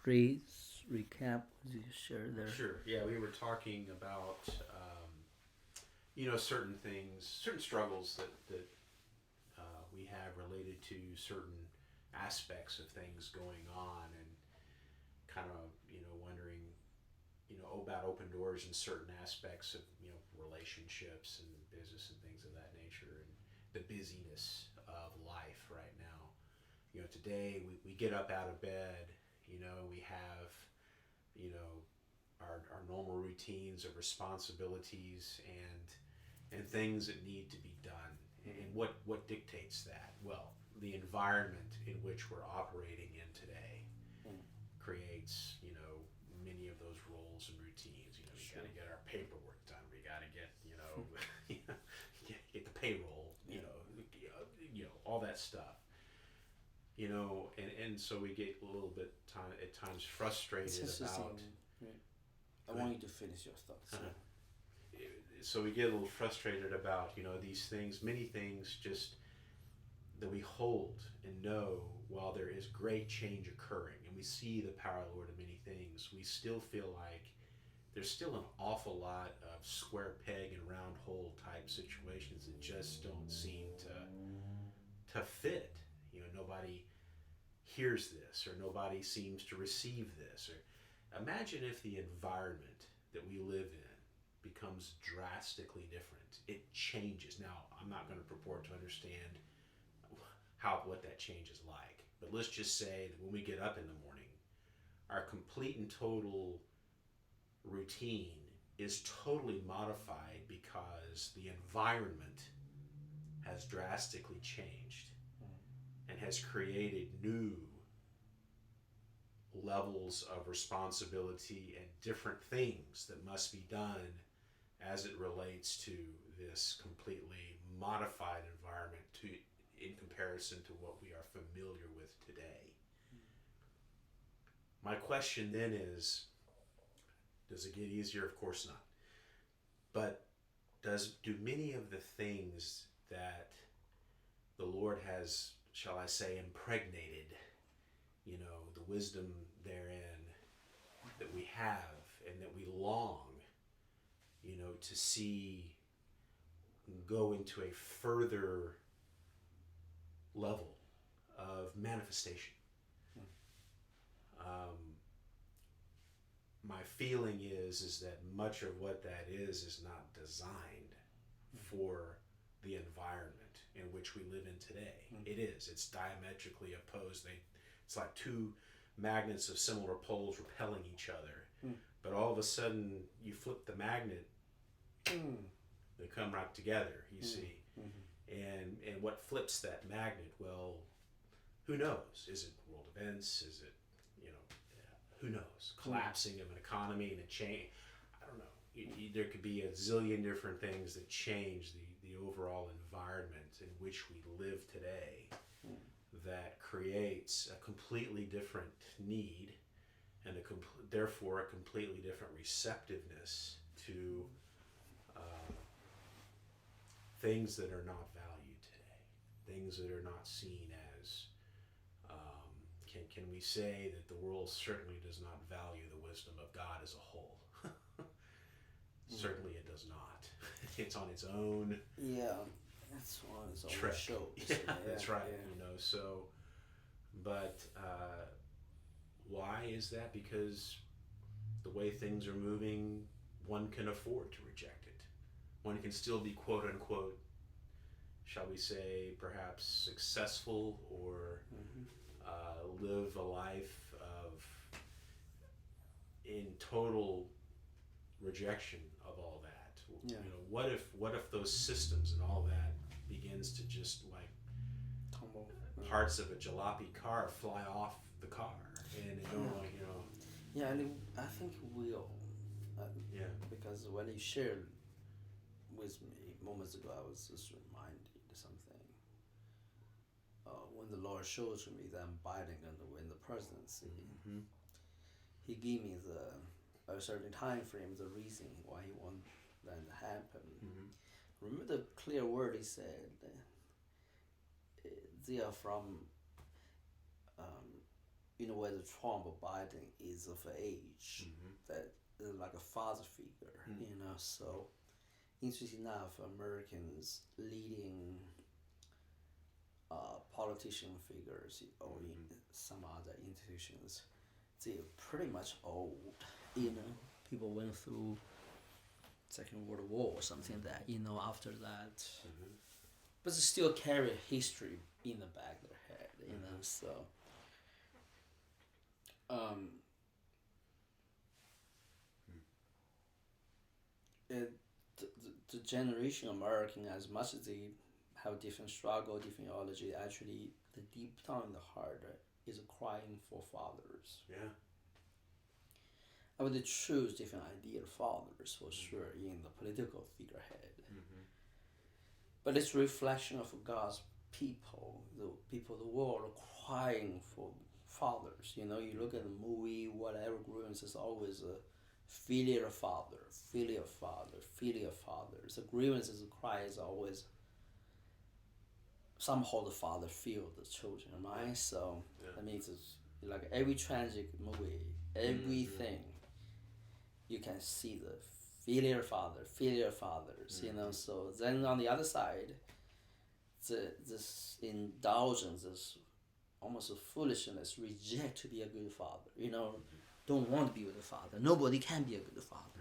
recap what you shared there? Sure. Yeah, we were talking about certain things, certain struggles that we have related to certain aspects of things going on, and kind of wondering about open doors in certain aspects of relationships and business and things of that nature, and the busyness of life right now. Today we get up out of bed, we have our normal routines of responsibilities and things that need to be done. And what dictates that? Well, the environment in which we're operating in today creates many of those roles and routines. We Sure. got to get our paperwork done. We got to get get the payroll. All that stuff. And so we get a little bit at times frustrated about. Right. I want you to finish your thoughts. So we get a little frustrated about these things, many things just that we hold and know. While there is great change occurring and we see the power of the Lord in many things, we still feel like there's still an awful lot of square peg and round hole type situations that just don't seem to fit. Nobody hears this, or nobody seems to receive this. Or imagine if the environment that we live in becomes drastically different. It changes. Now, I'm not going to purport to understand what that change is like, but let's just say that when we get up in the morning, our complete and total routine is totally modified because the environment has drastically changed and has created new levels of responsibility and different things that must be done as it relates to this completely modified environment in comparison to what we are familiar with today. My question then is, does it get easier? Of course not. But do many of the things that the Lord has, shall I say, impregnated, the wisdom therein that we have and that we long, to see go into a further level of manifestation. My feeling is that much of what that is not designed for the environment in which we live in today. It is. It's diametrically opposed. It's like two magnets of similar poles repelling each other. But all of a sudden, you flip the magnet, they come right together, you see. And what flips that magnet? Well, who knows? Is it world events? Is it, who knows? Collapsing of an economy and a change. I don't know. There could be a zillion different things that change the overall environment in which we live today that creates a completely different need and therefore a completely different receptiveness to things that are not valued today, things that are not seen as, can we say that the world certainly does not value the wisdom of God as a whole? Certainly it does not. It's on its own. Yeah, that's on its own trick. show. Yeah, that's right. So, but why is that? Because the way things are moving, one can afford to reject it. One can still be quote unquote, shall we say, perhaps successful or live a life of in total rejection of all that. Yeah. What if those systems and all that begins to just like Tumble. parts of a jalopy car fly off the car and it don't Yeah, and I think we all. Because when you shared with me moments ago, I was just reminded of something. When the Lord showed to me that I'm Biden going to win the presidency, He gave me a certain time frame, the reason why He want that to happen. Remember the clear word He said. They are from in a way, the Trump or Biden is of age that is like a father figure, So, interesting enough, Americans leading politician figures or some other institutions, they're pretty much old, People went through Second World War or something that, after that. But they still carry history in the back of their head, so. The generation of American, as much as they have different struggle, different ideology, actually, the deep down in the heart is crying for fathers. Yeah. I mean, they choose different ideal fathers for sure in the political figurehead. But it's a reflection of God's people, the people of the world are crying for fathers. You look at the movie, whatever grievance is always a filial father, filial father, filial father. The grievances, the cry is always somehow the father feels the children, right? So that means it's like every tragic movie, everything, you can see the filial fathers, So then on the other side, this indulgence, this almost a foolishness, reject to be a good father, don't want to be with the father. Nobody can be a good father,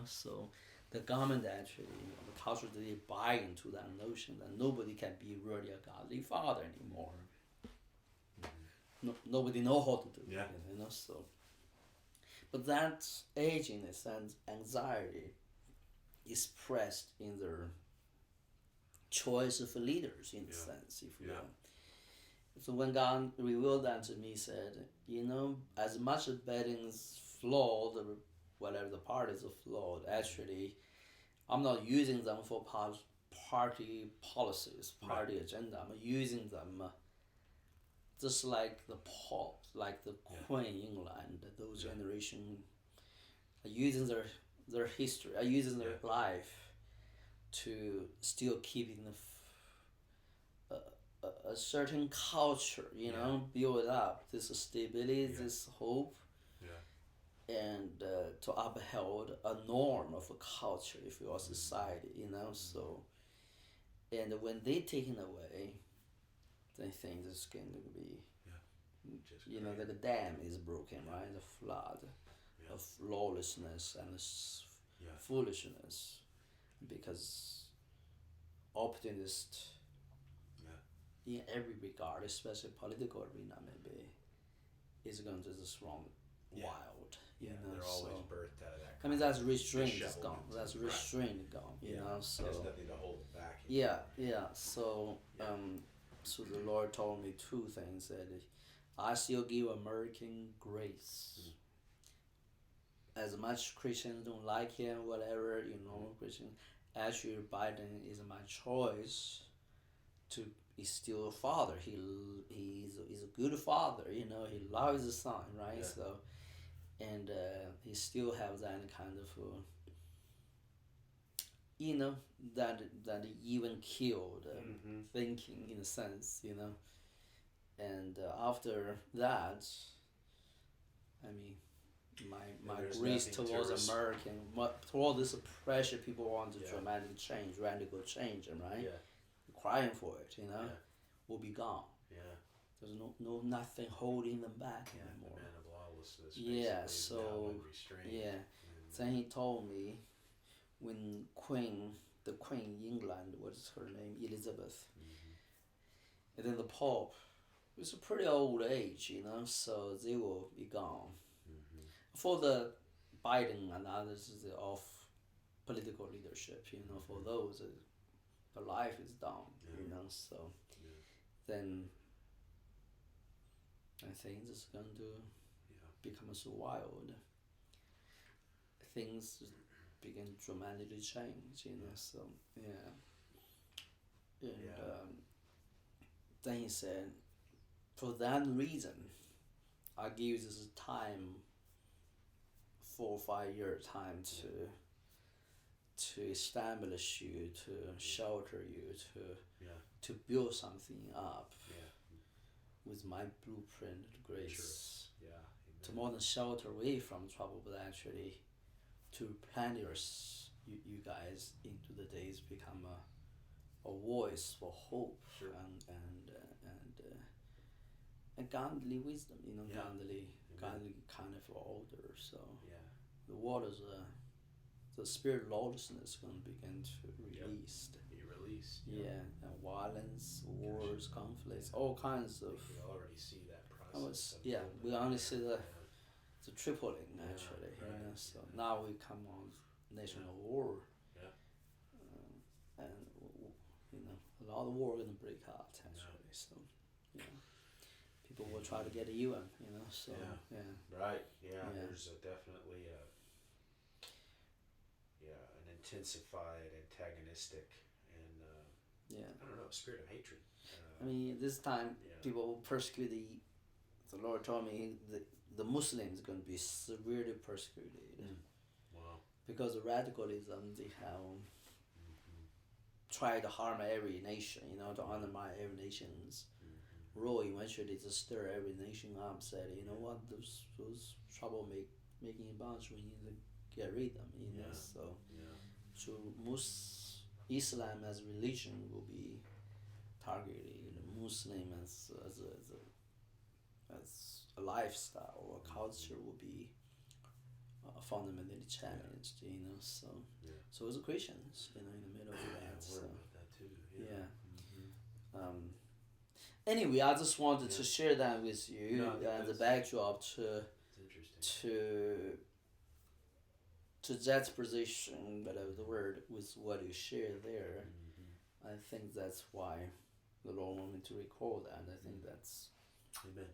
So the government actually, the culture, they buy into that notion that nobody can be really a godly father anymore. No, nobody know how to do it, So. But that aginess and anxiety is pressed in their choice of leaders, in a sense, if you will. So when God revealed that to me, he said, as much as Biden's flawed, or whatever the parties are flawed, actually, I'm not using them for party policies, party agenda. I'm using them just like the Pope, like the Queen England, those generation, are using their history, are using their life to still keeping a certain culture, build up this stability, this hope, and to uphold a norm of a culture, if you will, society, So, and when they taken away, I think this is going to be, the dam is broken, right? The flood of lawlessness and foolishness, because opportunists in every regard, especially political arena, maybe is going to just run wild. They're always birthed out of that. I mean, that's restraint is gone. That's restraint gone. So there's nothing to hold it back. So so the Lord told me two things, that I still give American grace. As much Christians don't like him, whatever, Christian, actually Biden is my choice to be still a father. He's a good father, he loves his son, right? So, and he still has that kind of that even killed thinking, in a sense, and after that, I mean, my grace towards American, toward this pressure, people want to dramatic change, radical change, right? Crying for it, will be gone. There's nothing holding them back anymore. The man of lawlessness. So then he told me, when the Queen England, what's her name, Elizabeth, and then the Pope, it's a pretty old age, so they will be gone. For the Biden and others, of political leadership, for those, the life is done, so then I think it's going to become so wild. Things begin to dramatically change, so and then he said, for that reason, I give this time, 4 or 5 year time to establish you, to shelter you, to build something up with my blueprint grace. to more than shelter away from trouble, but actually to plant you guys into the days, become a voice for hope Sure. and godly wisdom, Yeah. godly kind of order. So Yeah. the waters, the spirit of lawlessness is going to begin to release. Be released. Yeah, and violence, wars, conflicts, all kinds of. We already see that process. We only see the tripling Yeah, actually. right, So now we come on national war. Yeah. And a lot of war going to break out actually. So people will try to get even. So Right. Yeah. There's definitely an intensified, antagonistic, and I don't know, spirit of hatred. I mean, this time people will persecute the Lord told me the Muslims are going to be severely persecuted. Wow. Because of radicalism, they have tried to harm every nation, to undermine every nation's role. Eventually, to stir every nation up, said, what, those trouble-making bunch, we need to get rid of them, So Islam as religion will be targeted. Muslim as a lifestyle or culture will be fundamentally challenged. So as a Christians, in the middle of that. So about that too. Anyway, I just wanted to share that with you as a backdrop to that position, whatever the word, with what you share there. I think that's why the Lord wanted me to record that. I think that's. Amen.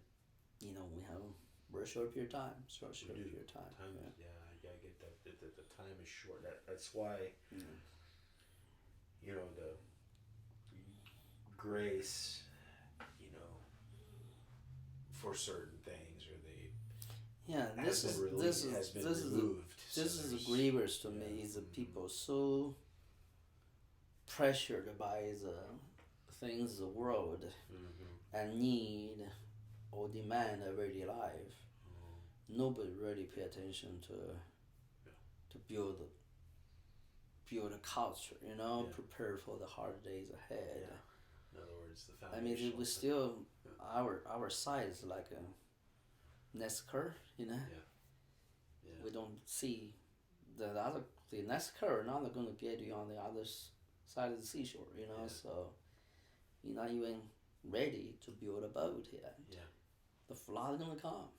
We have a very short period of time. Short period of time. I get that. The time is short. That's why. The grace, for certain things, or this is removed. This is the grievous to me. Is the people so pressured by the things of the world and need or demand everyday life. Nobody really pay attention to build a culture, prepare for the hard days ahead. In other words, the foundation. I mean, we still our side is like a next curve, We don't see the next curve. Now they're going to get you on the other side of the seashore, So you're not even ready to build a boat yet. The flood gonna come.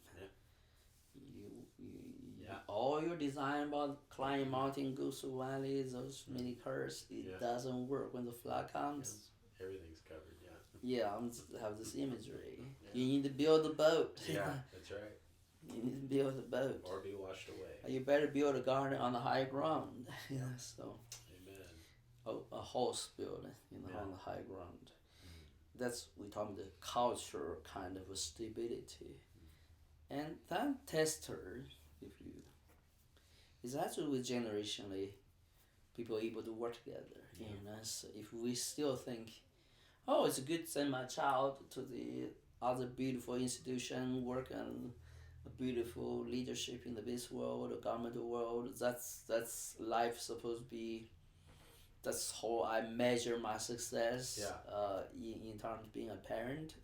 All your design about climbing mountain, go through valleys, those many curves, it doesn't work when the flood comes. Everything's covered. I have this imagery. You need to build a boat. That's right. You need to build a boat. Or be washed away. You better build a garden on the high ground. So. Amen. A house building, on the high ground. That's we talk the culture kind of a stability, and that tester, is actually with generationally, people able to work together. So if we still think, it's good to send my child to the other beautiful institution, work on a beautiful leadership in the business world, the government world. That's life supposed to be. That's how I measure my success. In terms of being a parent,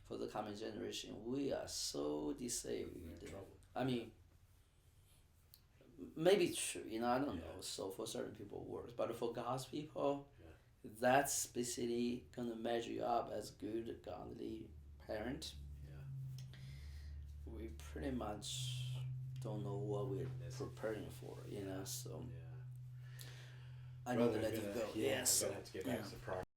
for the coming generation, we are so deceived. I mean, maybe true. I don't know. So for certain people, it works, but for God's people, that's basically gonna measure you up as good, godly parent. We pretty much don't know what we're preparing for. So. I need to let you go. Yes. I'm going to have to get back to the progress.